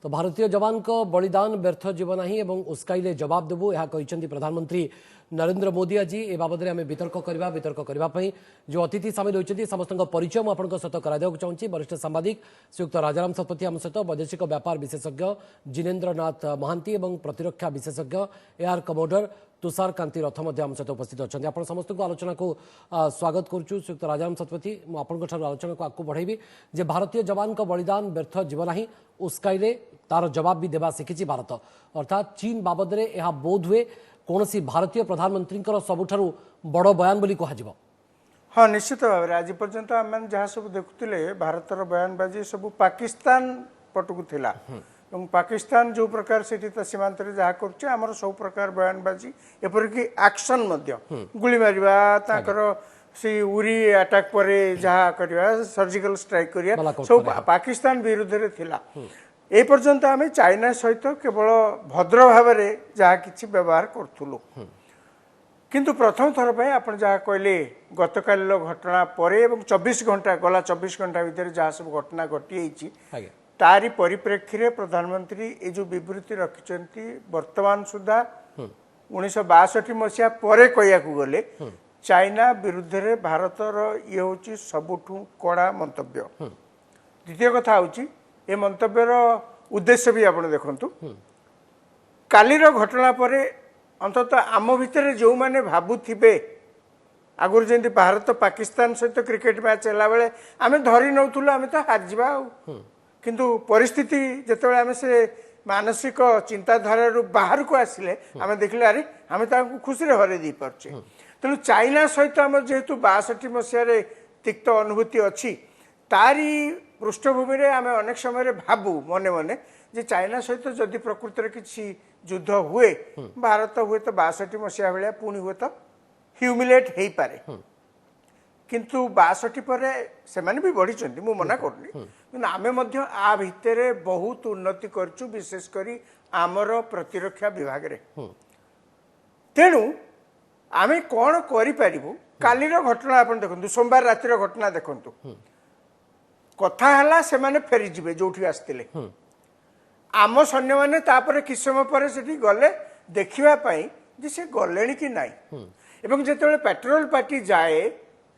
तो भारतीय जवान को बलिदान व्यर्थ जीवन ही एवं उस्काइले जवाब देबू यह कहते प्रधानमंत्री नरेंद्र मोदी आज ए बाबद में वितर्क करने जो अतिथि सामिल होती समस्त परिचय मुझे सहित करा चाहूँगी वरिष्ठ सांबादिक श्रीयुक्त राजाराम शतपथी आम सहित वैदेशिक व्यापार विशेषज्ञ जिनेन्द्र नाथ महांती और प्रतिरक्षा विशेषज्ञ एआर कमोडर तुषार कांति रथ आम सहित उपस्थित अच्छा आप समस्त को आलोचना को स्वागत करुँ श्रीयुक्त राजाराम शतपथी मुझे आलोचना को आगे बढ़ेबी जे भारतीय जवान को बलिदान व्यर्थ जीवन ही उस्काइले तार जवाब भी देवा शिखी भारत अर्थात चीन बाबद में यह बोध हुए कौन भारतीय प्रधानमंत्री सबुठारु बड़ बयान बोली कह हाँ निश्चित भाव में आज पर्यंत आम जहाँ सब देखुले भारतर बयानबाजी सब पाकिस्तान पटकू थिला पाकिस्तान जो प्रकार से सीमांत जहाँ कर सब प्रकार बयानबाजी एपरिक एक्शन गुली मार सी उरी अटैक पर जहाँ करवा सर्जिकल स्ट्राइक करवा सब पाकिस्तान विरुद्ध रे थिला ए पर्यंत आम चाइना सहित केवल भद्र भाव में जहाँ कि व्यवहार करूँ किंतु प्रथम थर पर आप जहाँ कहले गतकाल घटना पर 24 घंटा गला 24 घंटा भितर जहाँ सब घटना घटी तारी परिप्रेक्षी में प्रधानमंत्री ये जो विवृत्ति रखिंट वर्तमान सुधा 1962 मसीहा पर कह गले चाइना विरुद्ध रे भारतर ये हूँ सबुठू कड़ा मंतव्य द्वितीय कथा हूँ ए मंतव्यर उद्देश्य भी आप देखु कालीर घटना पर अंततः आम भितर जो मैंने भावुवे आगुरी जमी भारत पाकिस्तान सहित क्रिकेट मैच है बेले आम धरी नौलु आम तो हारजा किंतु परिस्थिति जिते आम से मानसिक चिंताधारा बाहर को आसिले आम देखले अरे आम खुशी हर दे पारे तेणु चाइना सहित आम जेहेतु 62 मसीह तिक्त अनुभूति अच्छी तारी पृष्ठभूमि रे आम अनेक समय भावु मने मने जे चाइना सहित जदि प्रकृति किसी युद्ध हुए भारत हुए तो 62 मसीहा भाया पुणी हुए तो ह्यूमिलेट हो पारे किंतु 62 पर से भी बढ़ी मु मना करनी आम आ भितर बहुत उन्नति करचु विशेषकर आमर प्रतिरक्षा विभाग रे तेणु आम कौन करूँ कालीर घटना आप देखु सोमवार रातिर घटना देखु कथा है से माने फेरी जीवे जो आसते आम सैन्य मैंने तापर किस समय पर से गले देखापी जे से गले कि नाई एवं जिते पेट्रोल पार्टी जाए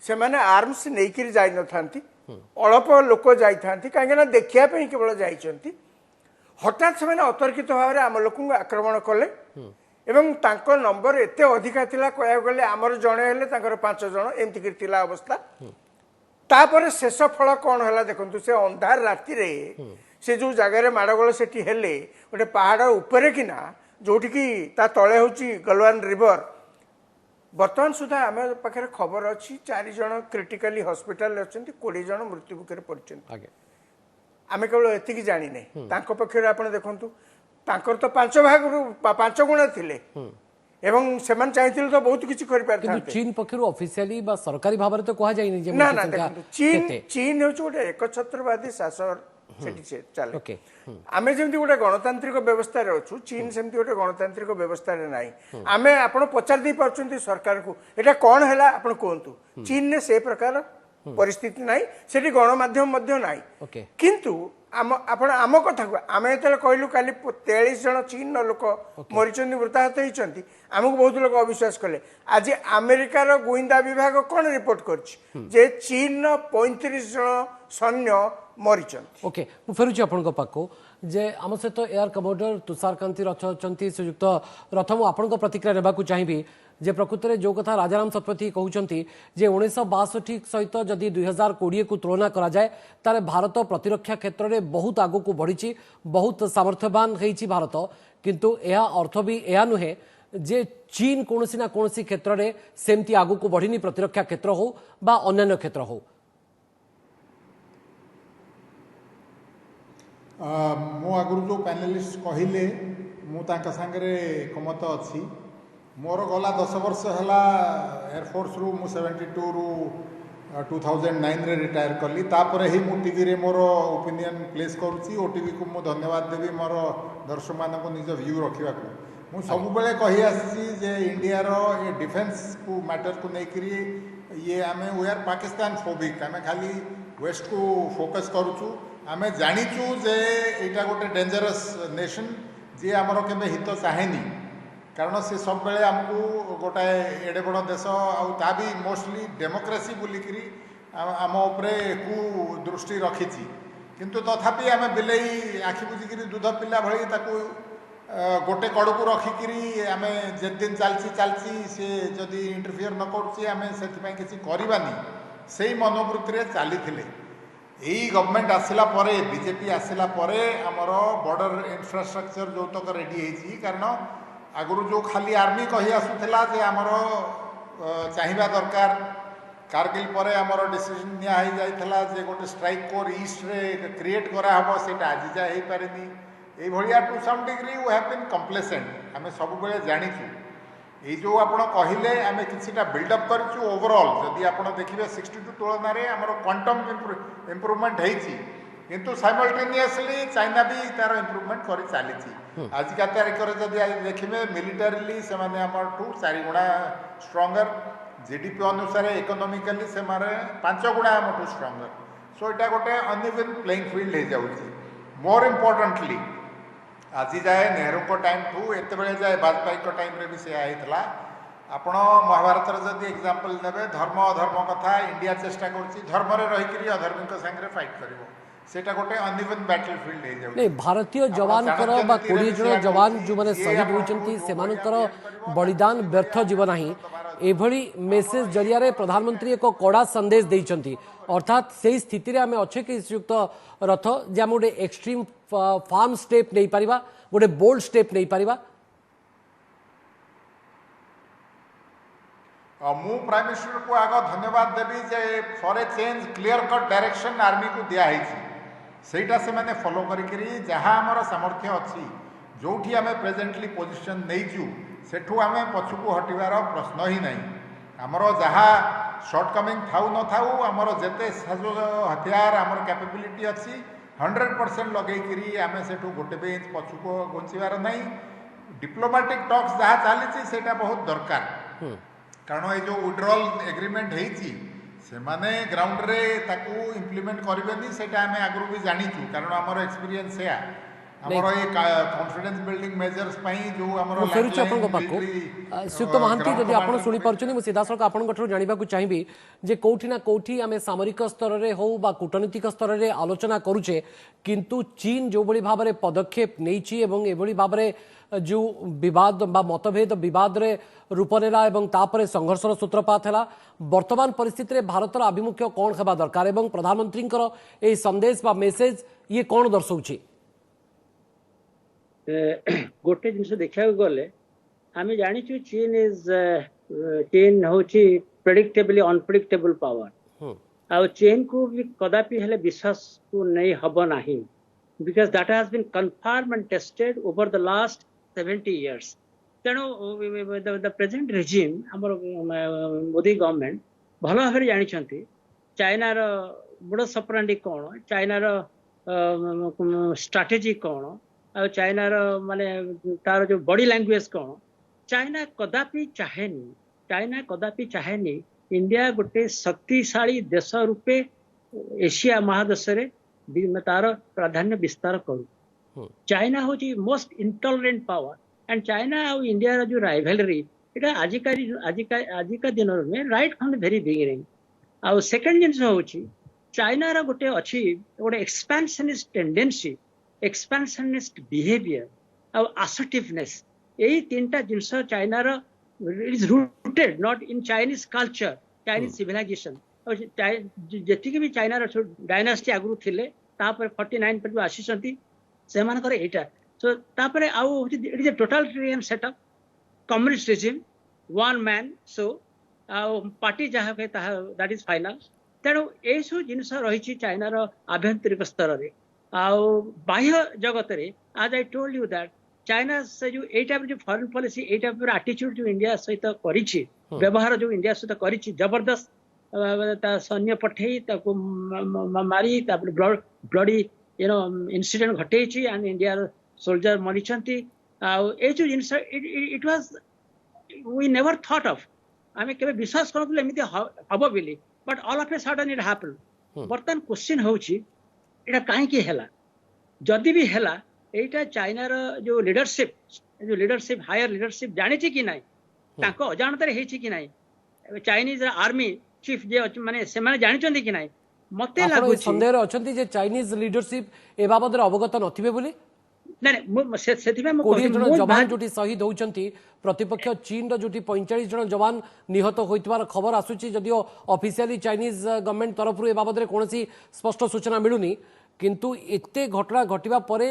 से माने आर्म्स नहीं जाई न था अल्प लोक जाती कहीं देखापी केवल जाइंट हठात से अतर्कित भाव में आम लोक आक्रमण कले एवं तांको नंबर एते अधिका थिला कह गले आमर जड़े हेले 5 जन एमती अवस्था तापर शेष फल कौन है देखु से अंधार राति रे से जो जगार माड़गोल से गोटे पहाड़ उपरे किना जोटि की ता तले हूँ गलवान रिवर बर्तमान सुधा आम पाखे खबर अच्छी 4 जन क्रिटिकाली हॉस्पिटल अच्छा 20 जन मृत्यु मुखर पड़े आम केवल एति जाने पक्षर आप देखु तो 5 भाग 5 गुणा थिले एवं सेमान चाहिए तो बहुत किसी कर चीन पक्षर ऑफिशियली बा सरकारी भाव में तो कहा जाए ना ना चीन हूँ गोटे एकछत्रवादी शासन चले आम जमी गोटे गणतांत्रिक व्यवस्था अच्छु चीन सेमती गोटे गणतांत्रिक व्यवस्था ना आम आप पचार दे पार्टी सरकार को यहाँ कौन है आप कहतु चीन ने से प्रकार परिस्थिति ना से गणमाध्यम ना किंतु आम कथा को आम जो कहलु का 43 जन चीन लोक मरी मृताहत होती आमको बहुत लोग अविश्वास कले आज अमेरिकार गुइंदा विभाग कौन रिपोर्ट कर चीन 35 जन सैन्य मरी ओके फेरुची आपण पाखो जे आम सहित एआर कमोडर तुषार कांति रथ अच्छा श्रीयुक्त रथ मुझे प्रतिक्रिया नेबाकू चाहिए जे प्रकृत में जो कथा राजाराम शतपथी कहते 1962 सहित जदि 2020 को तुलना करा जाए तारे भारत प्रतिरक्षा क्षेत्र में बहुत आगू को बढ़ी बहुत सामर्थ्यवान होती भारत किंतु यह अर्थ भी यह नुहे जे चीन कौन ना कौन क्षेत्र में सेमती आगू को बढ़ी प्रतिरक्षा क्षेत्र हो बा अन्य क्षेत्र हो मो आगुरी जो पैनलिस्ट कहले मुझे सांगे एकमत अच्छी मोर गला 10 वर्ष है एयरफोर्स रु 72 रु 2009 रे रिटायर कली तापर ही मु टीवी रे मोर ओपिनियन प्लेस करुच्ची ओटीवी को मु धन्यवाद देवी मोर दर्शक मान को निज व्यू रखा मु सब बेले कही आसी जे इंडिया रो ये डिफेंस को मैटर को लेकर ये आम वी आर पाकिस्तान फोबिक आम खाली वेस्ट को फोकस करुचु आम जाचु जे यहाँ गोटे डेंजरस नेशन जी आमर के हित चाहेनी कारण सी सब बेले आमको गोटाए एडे बड़ देश आ भी मोस्टली डेमोक्रेसी बोलिकी आम उपरे कु दृष्टि रखी किंतु तथापि आम बिलई आखि बुझिकी दूध पिला भली ताकू गोटे कड़ को रखिकी आम जे दिन चलती सी जदि इंटरफियर न करें किसी करवानी से मनोवृत्ति चली यही गवर्नमेंट आसला बीजेपी आसला आमर बॉर्डर इंफ्रास्ट्रक्चर जो तक रेडी होती कारण आगुरी जो खाली आर्मी कही आसूला जे आमर चाहिए दरकार कारगिल पर आमर डिसीजन निया जे गोटे स्ट्राइक कोर ईस्ट रे क्रिएट कराहब से आज जाए हो पारे ये to some degree we have been complacent आम सब बेले जाचु ये जो आप कहले आम किसी बिल्डअप करूँ ओवरऑल जदि आप देखिए 62 तुलन में आमर क्वांटम इम्प्रूवमेंट होती किंतु साइमल्टेनियसली चाइना भी तार इम्प्रूवमेंट कर चली आजिका तारीख में जब देखिए मिलिटारीली से 4 गुणा स्ट्रंगर जीडीपी अनुसार इकोनॉमिकली से 5 गुणा आमठू स्ट्रंगर सो यहाँ गोटे अनइवन प्लेइंग फील्ड हो जाऊँगी मोर इम्पोर्टेंटली आज जाए नेहरू को टाइम ठू एत जाए वाजपेयी टाइम भी से होता आपण महाभारत जदि एग्जांपल नेबे धर्म अधर्म कथा इंडिया चेष्टा कर धर्म रहीकि अधर्मी सांगे फाइट कर सेटा गोटे अनइवन बैटल फील्ड हो जाउछि नहीं भारतीय जवान कर बा 20 जन जवान जो माने शहीद होइचंती सेमानकर बलिदान व्यर्थ जीवन ही एभली मेसेज जरिया रे प्रधानमंत्री एक कड़ा संदेश देइचंती अर्थात से स्थिति रे आमे अच्छे कि युक्त रथ जे हम गोटे एक्सट्रीम फार्म स्टेप नहीं पारिबा गोटे बोल्ड स्टेप नहीं पारिबा मु प्राइम मिनिस्टर को आग धन्यवाद देवी जे for a change clear cut direction army को दिया सेटा से मैंने फॉलो करी जहाँ आमर सामर्थ्य अच्छी जो आम प्रेजेंटली पोजिशन नहीं सेठू आम पछकू हटवार प्रश्न ही नहीं आमर जहाँ शॉर्टकमिंग थाऊ न थाऊ आमर जेते हथियार आमर कैपेबिलिटी अच्छी 100% लगेकरी आम सेठू गोटे भी इंच पछकू घुंचबार नहीं डिप्लोमेटिक टॉक्स जहाँ चली सेटा बहुत दरकार कारण ये जो विड्रॉल एग्रीमेंट होती से माने ग्राउंड रे ताकू इम्प्लीमेंट करेंगे सेटा आम आगु भी जाचु कारण आमर एक्सपीरियंस से आमर ये कॉन्फिडेंस बिल्डिंग मेजर्स जो आमर फेरुची आपन पाखु श्रीयुक्त महांती जदि आपण सुनी पारछनी मु सीधा सळक आपन गठर जानिबा को चाहिबी जे कोठी ना कोठी आमे सामरिक स्तर रे हो बा कूटनीतिक स्तर रे आलोचना करूचे किंतु चीन जो बड़ी भाबरे पदक्षेप नेइची एवं एभली भाबरे जो विवाद बा मतभेद विवाद रे रूप नेला एवं तापरे संघर्षर सूत्रपात है वर्तमान परिस्थिति रे भारतर आभिमुख्य कौन हेबा दरकार एवं प्रधानमंत्री ए संदेश बा मेसेज ये कौन दर्शाउछि गोटे जिनस देखा गले आम जाचु चीन हूँ प्रेडिक्टेबली अनप्रेडिक्टेबल पावर आ चीन को भी कदापि हेले विश्वास को नहीं हब नहीं because that has been confirmed and tested over the last 70 years तेणु द प्रेजेंट रेजिम हमर मोदी गवर्नमेंट भल भाव जानी चाइनार बड़ सपरांडी कौन चाइनार स्ट्राटेजी कौन आ चाइनार माने तार जो बॉडी लैंग्वेज कौन चाइना कदापि चाहेनी इंडिया गोटे शक्तिशाली देश रूपे एशिया महादेश रे तार प्राधान्य विस्तार करू चाइना हूँ most intolerant power and China और इंडिया जो राइवलरी এটা आजिका दिन में right from the very beginning आ सेकंड जिनस हूँ चाइनार गोटे अच्छी गोटे एक्सपेंशनिस्ट टेंडेंसी एक्सपेंशनिस्ट बिहेवियर आ असर्टिवनेस यही 3टा जिनस चाइनार is rooted not in Chinese culture Chinese civilisation जी भी चाइनार डायनास्टी आगु थे 49 पर जो आसी से यहाँ सो तापर आउ it is a totalitarian setup communist regime one man so party जहाँ कहे दैट इज फाइनल तेणु यही सब जिनस रही चाइनार आभ्यंतरिक स्तर में आउ बाह्य जगत में आज I told you that China से जो यही टाइप जो फॉरेन पॉलिसी यही टाइप आटिट्यूड जो इंडिया सहित करी व्यवहार जो इंडिया सहित करी जबरदस्त सैन्य पठे मारी ब्लडी इंसिडेंट घटे एंड इंडिया सोल्जर मरी जो जिनस it was we never thought of आम के विश्वास करूँ हम बोली but all of a sudden it happened बर्तमान क्वेश्चन हूँ एटा कहीं हेला जदि भी हेला एटा चाइनार जो लीडरशिप हायर लीडरशिप जानी कि नहीं तांको अजाणतारे हेछि कि नहीं चाइनीज आर्मी चीफ जे माने से माने जानिचंदी कि नहीं मते ଆପଣ लागु ଏ ସନ୍ଦେହରେ ଅଛନ୍ତି ଯେ ଚାଇନିଜ ଲିଡରସିପ ଏ ବାବଦରେ ଅବଗତ ନଥିବେ ବୋଲି ସେଥିପାଇଁ ମୁଁ 20 ଜଣ କହିଲି, ଯବାନ ଯୋଉଠି ଶହୀଦ ହଉଛନ୍ତି ପ୍ରତିପକ୍ଷ ଚୀନର ଯୋଉଠି 45 ଜଣ ଯବାନ ନିହତ ହୋଇଥିବାର ଖବର ଆସୁଛି ଯଦିଓ ଅଫିସିଆଲି ଚାଇନିଜ ଗଭର୍ଣ୍ଣମେଣ୍ଟ ତରଫରୁ ଏ ବାବଦରେ କୌଣସି ସ୍ପଷ୍ଟ ସୂଚନା ମିଳୁନି କିନ୍ତୁ ଏତେ ଘଟଣା ଘଟିବା ପରେ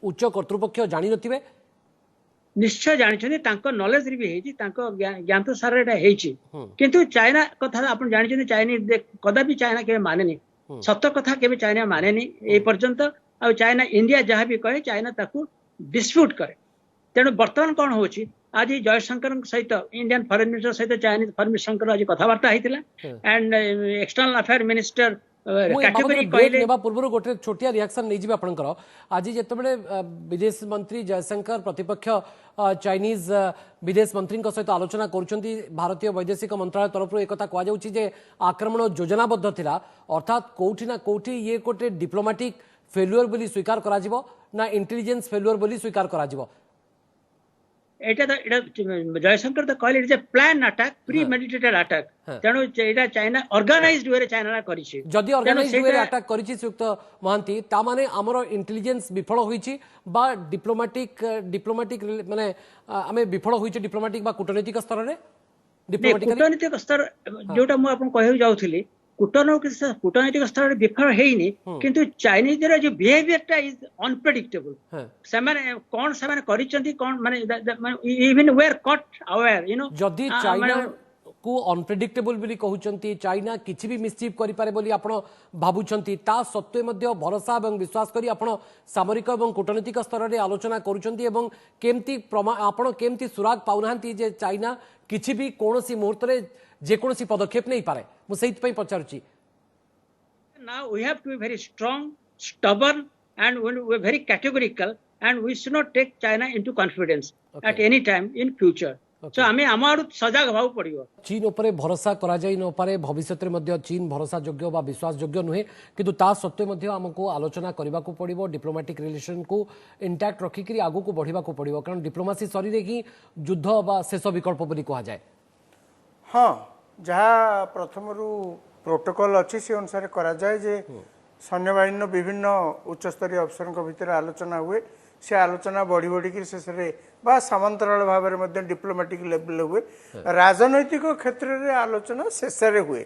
ଉଚ୍ଚ କର୍ତ୍ତୃପକ୍ଷ ଜାଣିନଥିବେ ନିଶ୍ଚୟ ଜାଣିଛନ୍ତି ତାଙ୍କ ନଲେଜ ରେ ବି ହେଇଛି ତାଙ୍କ ଜ୍ଞାତ ସାର ଏଟା ହେଇଛି କିନ୍ତୁ ଚାଇନା କଥା ଆପଣ ଜାଣିଛନ୍ତି ଚାଇନିଜ କଦାପି ଚାଇନା କେବେ ମାନେନି ସତ କଥା କେବେ ଚାଇନା ମାନେନି ଏ ପର୍ଯ୍ୟନ୍ତ ଆଉ ଚାଇନା ଇଣ୍ଡିଆ ଯାହା ବି କହେ ଚାଇନା ତାକୁ ଡିସ୍ପ୍ୟୁଟ କରେ ତେଣୁ ବର୍ତ୍ତମାନ କଣ ହଉଛି ଆଜି ଜୟଶଙ୍କରଙ୍କ ସହିତ ଇଣ୍ଡିଆନ ଫରେନ୍ ମିନିଷ୍ଟର ସହିତ ଚାଇନିଜ ଫରେନ୍ ମିନିଷ୍ଟରଙ୍କର ଆଜି କଥାବାର୍ତ୍ତା ହେଇଥିଲା and external affair minister category କହିଲେ ନେବା ପୂର୍ବରୁ ଗୋଟେ ଛୋଟିଆ ରିଆକ୍ସନ ନେଇଯିବେ ଆପଣଙ୍କର ଆଜି ଯେତେବେଳେ ବିଦେଶ ମନ୍ତ୍ରୀ ଜୟଶଙ୍କର ପ୍ରତିପକ୍ଷ ଚାଇନିଜ ବିଦେଶ ମନ୍ତ୍ରୀଙ୍କ ସହିତ ଆଲୋଚନା କରୁଛନ୍ତି ଭାରତୀୟ ବୈଦେଶିକ ମନ୍ତ୍ରାଳୟ ତରଫରୁ ଏକଥା କୁହାଯାଉଛି ଯେ ଆକ୍ରମଣ ଯୋଜନାବଦ୍ଧ ଥିଲା ଅର୍ଥାତ୍ କୋଉଠି ନା କୋଉଠି ଇଏ ଗୋଟେ ଡିପ୍ଲୋମାଟିକ ଫେଲୁଅର ବୋଲି ସ୍ୱୀକାର କରାଯିବ ନା ଇଣ୍ଟେଲିଜେନ୍ସ ଫେଲୁଅର ବୋଲି ସ୍ୱୀକାର କରାଯିବ এটা জয়শঙ্কর তো কহিলেন যে plan attack premeditated attack তেণু এটা চাইনা অর্গানাইজড ওয়ে চাইনা করিছে যদি অর্গানাইজড ওয়ে আটাক করিছে সুক্ত মহান্তি তা মানে আমার ইন্টেলিজেন্স বিফল হইছি বা ডিপ্লোমাটিক মানে আমি বিফল হইছি ডিপ্লোমাটিক বা কূটনৈতিক স্তরে কূটনৈতিক স্তর যেটা মু আপন কহিও যাউথিলি कूटनैतिक स्तर विफल है किंतु चाइनीज जो बिहेवियर इज अनप्रेडिक्टेबल कौन से इवन वे आर कट अवेयर यू नो जदि चाइना को अनप्रेडिक्टेबल बोली कहउचंती चाइना किछि भी मिसचिव करि पारे बोली आपण भाबुचंती ता सत्वे मध्य भरोसा एवं विश्वास करी आपण सामरिक एवं कूटनैतिक स्तर रे आलोचना करूचंती एवं केमती आपण केमती सुराग पाउनांती जे चाइना किछि भी कोनोसी मुहूर्त रे जे कोनोसी पदक्षेप नहीं पारे मु सेहित पई पचारुची now we have to be very strong stubborn and we are very categorical and we should not take China into confidence at any time in future so हमें आमारु सजग भाव पड़ियो चीन उपरे भरोसा करा जाई न पारे भविष्य रे मध्य चीन भरोसा योग्य बा विश्वास योग्य नुहे किंतु ता सत्वे मध्य हमको आलोचना करबा को पड़िबो डिप्लोमेटिक रिलेशन को इंटैक्ट रखी करी आगु को बढ़िबा को पड़िबो कारण डिप्लोमेसी सरी रे ही युद्ध बा शेष विकल्प बोली कहा जाए हाँ जहाँ प्रथम प्रोटोकॉल अच्छी से अनुसार करा जाए जे सैन्य बाहिनी विभिन्न उच्चस्तरीय अफसर भितर आलोचना हुए से आलोचना बढ़ी बढ़ी शेष में सामंतराल भाव में डिप्लोमेटिक लेवल हुए राजनैतिक क्षेत्र में आलोचना शेष हुए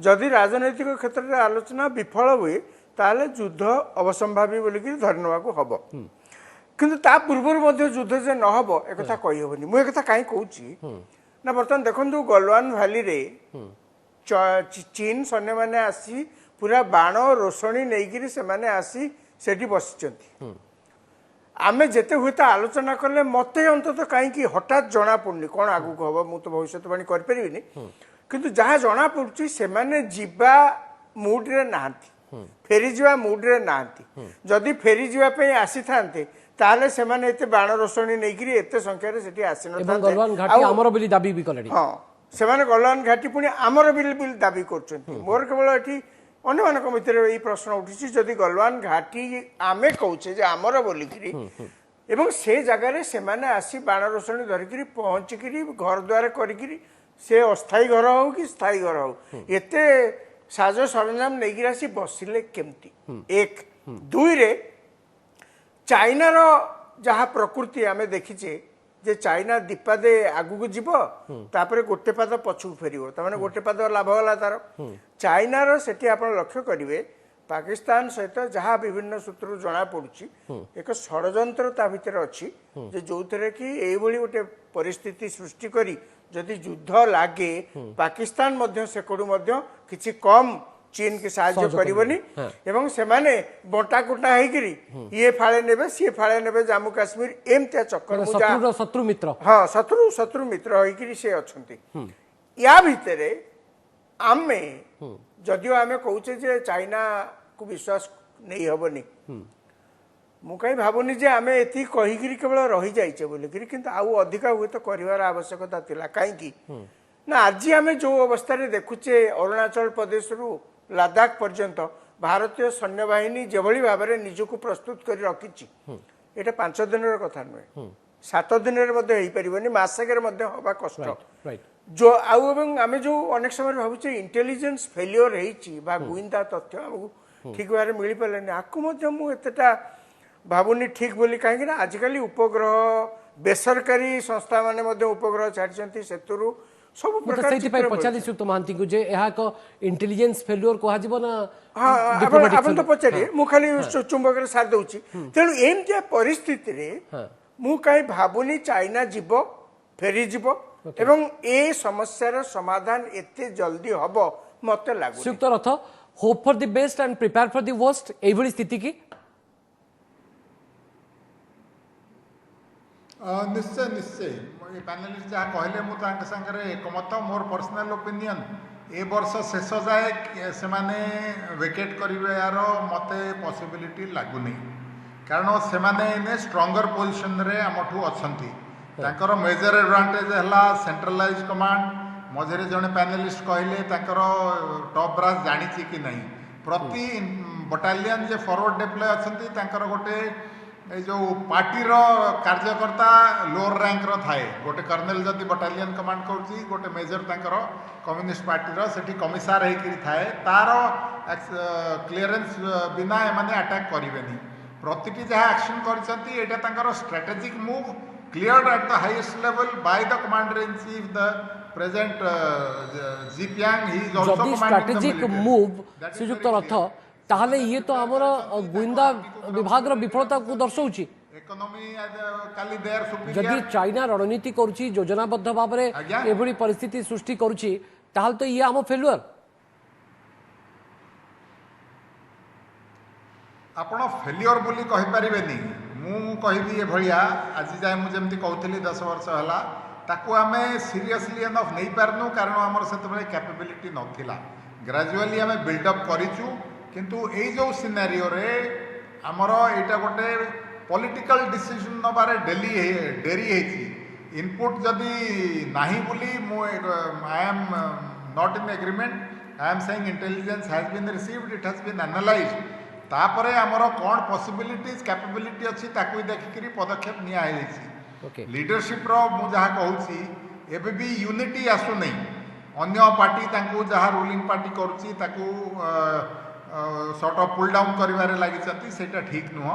जदि राजनैतिक क्षेत्र में आलोचना विफल हुए ताले युद्ध अवसंभावी बोलिक धरने को हम किंतु ता पूर्व युद्ध जे न हम एक कही हेनी मुझे कहीं कहूँ ना बर्तमान देखो गलवान भैली रे चीन सैन्य मैंने आसी पूरा बाण रोषणी नहीं से माने आसी सेठी बसिचंती आमे जेते हुए आलोचना कले मते अंतत कहीं हठात जना पड़नी कौन आगु हम मु तो भविष्यवाणी करें किंतु जहाँ जना पड़ी से माने जीवा मुड्रे नाहांती फेरी जीवा मुड्रे नाहांती जदि फेरी जीवा पे आसी थांते ताले से माने एते बाण रोषणी नहीं एते संख्या रे सेठी आसी न गलवान घाटी हमर बिली दाबी भी कलेडी हां से माने गलवान घाटी पुनी हमर बिल दाबी करछंती मोर केवल एठी अन्य मानक भितर ये प्रश्न उठी जदि गलवान घाटी आमे कहूचे जे हमर बोलिकरी एवं से जगह रे से माने आसी बाण रोषणी धरिकरी पहुंचकरी घर द्वार करिकरी से अस्थायी घर हो कि स्थायी घर हो एते साज सरंजाम नहीं आसी बसिले केमती एक दुई रे चाइना रो जहाँ प्रकृति आम देखीचे जे चाइना दीपादे आगु को जीव तापरे गोटे पाद पछू फेरिबो तमाने गोटे पाद लाभ होला तार चाइना रो सेठी आपण लक्ष्य करिवे पाकिस्तान सहित जहाँ विभिन्न सूत्र जना पड़ुची एक षडयंत्र ता भितर अछि जे जोथरे कि एई भली गोटे परिस्थिति सृष्टि करी जदि युद्ध लागे पाकिस्तान मध्य सेकड़ू मध्य किछि कम चीन के साहाय्य करिवनी एवं से माने बंटा कुटा हेकरी ये फाळे नेबे सी फाळे नेबे जम्मू काश्मीर एमतिया चक्कर मुजा शत्रु मित्र हां शत्रु मित्र हेकरी से अछंती या भितरे आमे जदियो आमे कहूचे जे चाइना को विश्वास नहीं हबनी मु कहीं भावुनी जे आमे एति कहिकरी केवल रही जाइचे बोलिकरी किंतु आउ अधिका हुए तो करिवार आवश्यकता थिला काहे की ना आज आमे जो अवस्था रे देखुचे अरुणाचल प्रदेश रु लद्दाख पर्यंत भारतीय सैन्य बाहिनी जेभली भाव में निजको प्रस्तुत कर रखी एटा 5 दिन कथा नुहे 7 दिन में मासक हवा कष्ट राइट जो आम जो अनेक समय भावुचे इंटेलिजेंस फेलियर हो गुइंदा तथ्य आमको ठीक भाव मिल पारे आपको मुझेटा भावुनी ठीक बोली कहीं आजिकल उपग्रह बेसरकारी संस्था माने उपग्रह छाड़ी से सब प्रकार पचारि सुक्त महांती को जे ଏହା ଏକ इंटेलिजेंस फेल्युअर कहा जीव ना ଆପଣ ତ ପଚାରିବେ ମୁଁ ଖାଲି ଚୁମ୍ବକରେ ସାରି ଦଉଛି ତେଣୁ ଏମିତିଆ ପରିସ୍ଥିତିରେ ମୁଁ କାହିଁ ଭାବୁନି ଚାଇନା ଯିବ ଫେରିଯିବ ଏବଂ ଏ ସମସ୍ୟାର ସମାଧାନ ଏତେ ଜଲ୍ଦି ହବ ମତେ ଲାଗୁନି सुक्त Rath hope for the best and prepare for the worst एभली स्थिति की निश्चय निश्चय ये पैनलिस्ट जहाँ कहले मुझे एकमत मोर पर्सनल ओपिनियन ए वर्ष शेष जाए से माने वेकेट करेंगे यार मत पॉसिबिलिटी लगुनि कारण से माने स्ट्रंगर पोजिशन रे आमठू अच्छा मेजर एडवांटेज है सेंट्रलाइज कमांड मझे जड़े पैनलिस्ट कहले टॉप ब्रास जानी कि नहीं प्रति बटालियन जे फॉरवर्ड डिप्लॉय अच्छा गोटे जो पार्टीर कार्यकर्ता लोअर रैंक थाए गोटे कर्नेल जदि बटालियन कमांड करुच्ची गोटे मेजर तांकर कम्युनिस्ट पार्टीर सेठी कमिसार होकर थाए तार क्लीयरेंस बिना एमाने अटैक करेनि प्रतिटी जहाँ एक्शन कर strategic move cleared at the highest level by the commander in chief the president Xi Jinping he is also commanding the strategic move Shrijukta Rath ताहले ये तो आमर गुइंदा विभाग विफलता को दर्शाऊँ जदि चाइना रणनीति करुच्ची योजनाबद्ध भाव में एभली परिस्थिति सृष्टि करुच्ची ताहले तो ये आम फेल्युअर आपण फेल्युअर बोली कहि परिबेनी मु कहबी ए भलिया आज जाय मु जेमति कहउतली 10 वर्ष हला ताकू आमे सीरियसली एनफ नै पारनु कारण हमर सेतबे कैपेबिलिटी नथिला ग्रेजुअली आमे बिल्ड अप करिचु किंतु ए जो सिनेरियो रे आमर एटा गोटे पॉलिटिकल डिसीजन नबारे डेरी हेची इनपुट जदि नाही बोली मु I am not in agreement I am saying intelligence has been received it has been analysed तापरे आमर कौन पॉसिबिलिटीज कैपेबिलिटी अच्छी ताकू देखिक पदक्षेप निया Okay. लीडरशिप रो मु जहाँ कहूँ एबे भी यूनिटी आसु नहीं अन्य पार्टी तांकू जहाँ रूलिंग पार्टी करुच्ची ताकू सॉर्ट ऑफ पुल डाउन करिवारे लागि सेटा ठीक नुह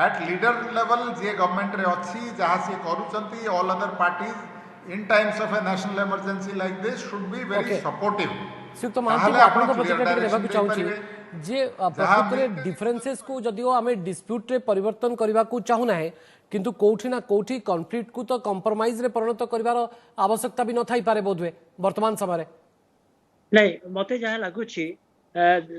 एट लीडर लेवल जे गवर्नमेंट रे अच्छी जहाँ सी करूचंती all other parties in times of a national emergency like this should be very supportive Shriyukta Mohanty आपन प्रतिक्रिया देबाक चाहूँ जे प्रकृति डिफरेंसेस को जदिओ आमे डिस्प्यूट रे परिवर्तन करबा को चाहू ना किंतु कोठी ना कोठी कॉन्फ्लिक्ट को तो कंप्रोमाइज रे परिणत करिवार आवश्यकता भी न थाई पारे बोधवे वर्तमान समय रे नहीं मते जहाँ लगुची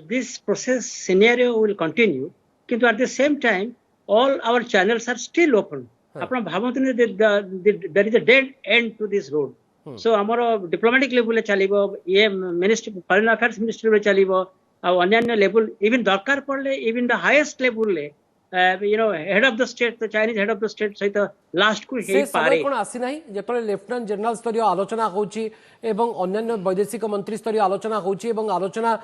this process scenario will continue किंतु at the same time all our channels are still open आपण भावतु there is a dead end to this road so हमर डिप्लोमेटिक लेवल चलिबो ये मिनिस्ट्री फॉरेन अफेयर्स मिनिस्ट्री रे चलिबो आ अन्य लेवल इवन दरकार पड़ले even the highest level ले you know head of the state the Chinese head of the state सहित last को हे पारे कोन आसी नाही जेतले लेफ्टिनेंट जनरल स्तरीय आलोचना होची एवं अन्य वैदेशिक मंत्री स्तरीय आलोचना होची एवं आलोचना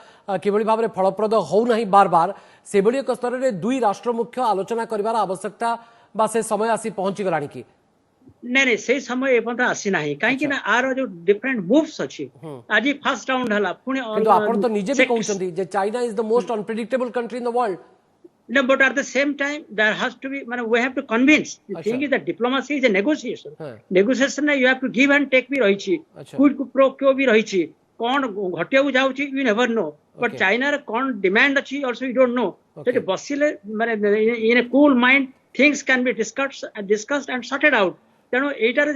केवली भाबरे फलप्रद हो नाही बार बार सेबडी एक स्तर रे दुई राष्ट्र मुख्य आलोचना करिवार आवश्यकता बा से समय आसी पहुंची गलानी की नहीं से समय एपंत आसी नाही काहे कि ना आर जो डिफरेंट मूव्स अछि आज फर्स्ट राउंड हला पुणे किंतु आपण तो निजे भी कहउछंती जे China is the most unpredictable country in the world No, but at the same time, there has to be, we have to convince. The thing is that diplomacy is a negotiation. Negotiation you have to give and take भी रही quid pro quo भी रही कौन घटिया जाउची you never know. But China रे कौन demand अच्छी also you don't know. So बसिले माने in a cool mind things can be discussed and sorted out. तेणु एटार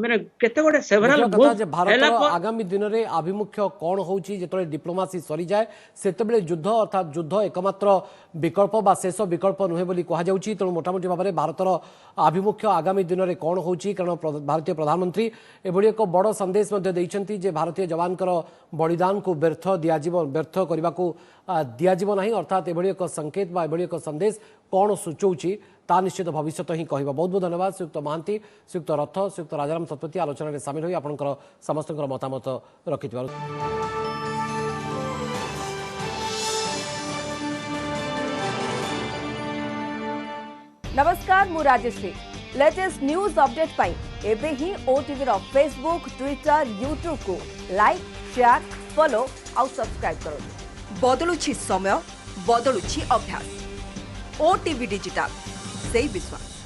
माने केते गोटे सेवरल भारत आगामी दिन रे आभिमुख्य कौन होची जेतले डिप्लोमेसी सरी जाए सेतबेले युद्ध अर्थात युद्ध एकमात्र विकल्प बा शेष विकल्प नुहे बोली कहा जाउची तेणु मोटामोटी भाव में भारतर आभिमुख्य आगामी दिन रे कौन होची कारण भारतीय प्रधानमंत्री एभली एक बड़ संदेश मध्ये दैछंती जे भारतीय जवानकर बलिदान को व्यर्थ करबा को दियाजिबो नाही अर्थात एभली एक संकेत बा एभली एक संदेश कौन सूचौची ता निश्चित भविष्य ही कहबा बहुत बहुत धन्यवाद श्रीयुक्त महांती श्रीयुक्त रथ श्रीयुक्त राजाराम शतपथी आलोचना में सामिल होई आपनकर समस्त मतामत रखिथिबार नमस्कार मु राजश्री लेटेस्ट न्यूज अपडेट पाई एबे ही ओटीवी रो फेसबुक ट्विटर यूट्यूब को लाइक शेयर फॉलो आउ सब्सक्राइब करो। बदलुछि समय बदलुछि अभ्यास ओटीवी डिजिटल से विश्वास।